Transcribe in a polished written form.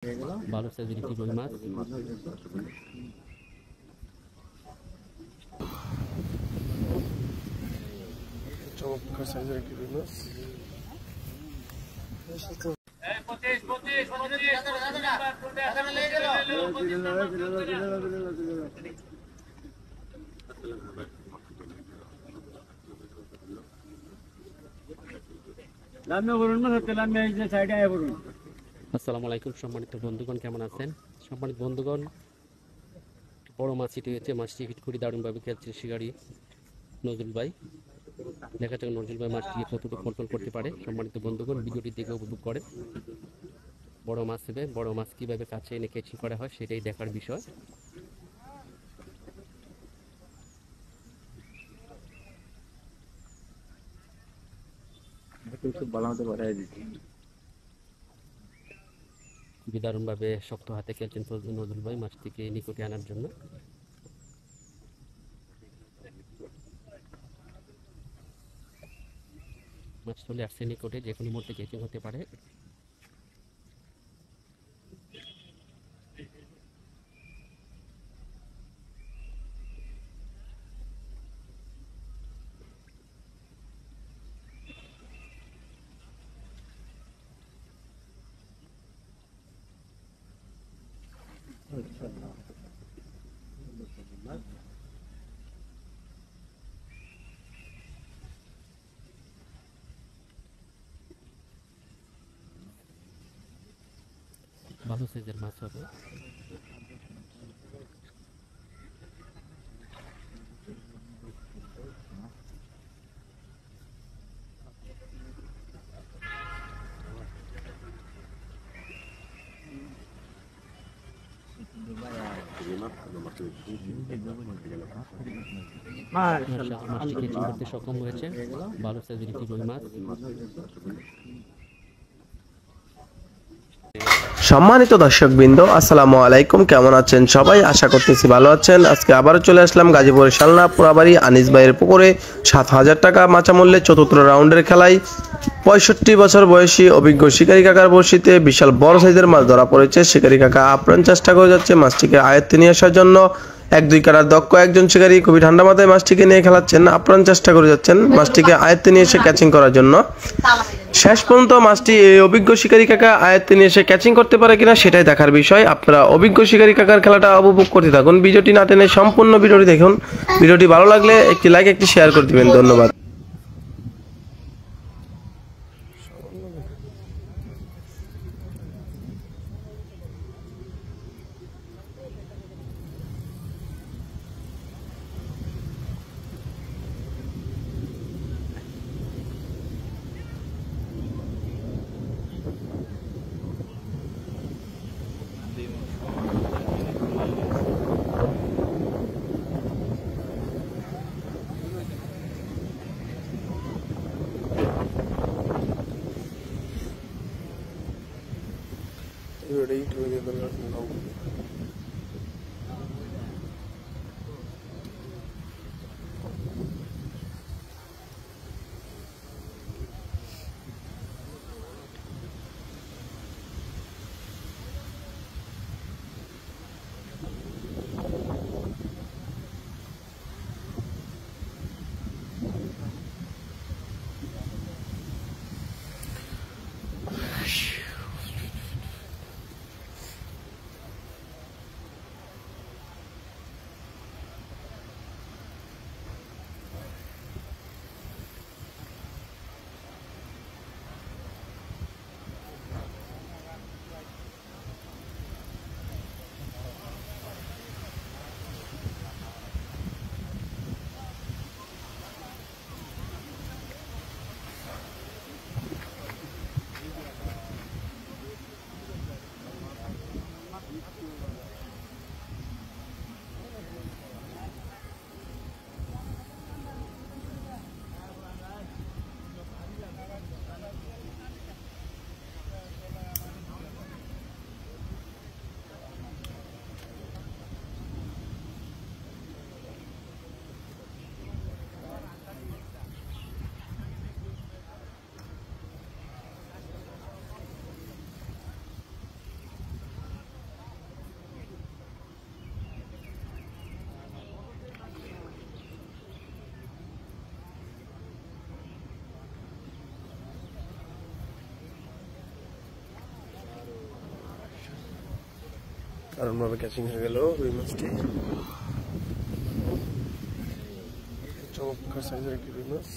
ভালো সাইজের একটি রুই মাছ। চমৎকার সাইজের একটি রুই মাছ। আসসালামু আলাইকুম সম্মানিত বন্ধুগণ, কেমন আছেন? সম্মানিত বন্ধুগণ, বড় মাছ হিট হয়েছে। মাছটি হিট করে দারুণভাবে খেলছে শিকারি নজরুল ভাই। দেখা যাক নজরুল ভাই মাছটি কতটুকু কন্ট্রোল করতে পারে। সম্মানিত বন্ধুগণ, ভিডিওটি দেখে উপভোগ করেন। বড় মাছ হবে, বড় মাছ কীভাবে কাছে এনে ক্যাচিং করা হয় সেটাই দেখার বিষয়। খুবই দারুণভাবে শক্ত হাতে খেলছেন নজরুল ভাই মাছটিকে নিকটে আনার জন্য। মাছ চলে আসছে নিকটে, যে কোনো মুহূর্তে ক্যাচিং হতে পারে। ভালো সাইজের মাছ হবে। মাছটি ক্যাচিং করতে সক্ষম হয়েছে। ভালো সাইজের একটি রুই মাছ। সম্মানিত দর্শকবৃন্দ, আসসালামু আলাইকুম। কেমন আছেন সবাই? আশা করতেছি ভালো আছেন। আজকে আবারও চলে আসলাম গাজীপুর শালনা পোড়াবাড়ি আনিস ভাইয়ের পুকুরে 7,000 টাকা মাচা মূল্যে চতুর্থ রাউন্ডের খেলায় 65 বছর বয়সী অভিজ্ঞ শিকারী কাকার বড়শিতে বিশাল বড় সাইজের মাছ ধরা পড়েছে। শিকারী কাকা আপ্রাণ চেষ্টা করে যাচ্ছে মাছটিকে আয়ত্তে নিয়ে আসার জন্য। 1-2 কাটার দক্ষ একজন শিকারী খুবই ঠান্ডা মাথায় মাছটিকে নিয়ে খেলাচ্ছেন, আপ্রাণ চেষ্টা করে যাচ্ছেন মাছটিকে আয়ত্তে নিয়ে এসে ক্যাচিং করার জন্য। শেষ পর্যন্ত মাছটি এই অভিজ্ঞ শিকারী কাকা আয়ত্তে নিয়ে এসে ক্যাচিং করতে পারে কিনা সেটাই দেখার বিষয়। আপনারা অভিজ্ঞ শিকারী কাকার খেলাটা উপভোগ করতে থাকুন। ভিডিওটি না টেনে সম্পূর্ণ ভিডিওটি দেখুন। ভিডিওটি ভালো লাগলে একটি লাইক, একটি শেয়ার করে দিবেন। ধন্যবাদ। দারুণভাবে ক্যাচিং হয়ে গেল রুই মাছটি। চমৎকার সাইজের একটি রুই মাছ।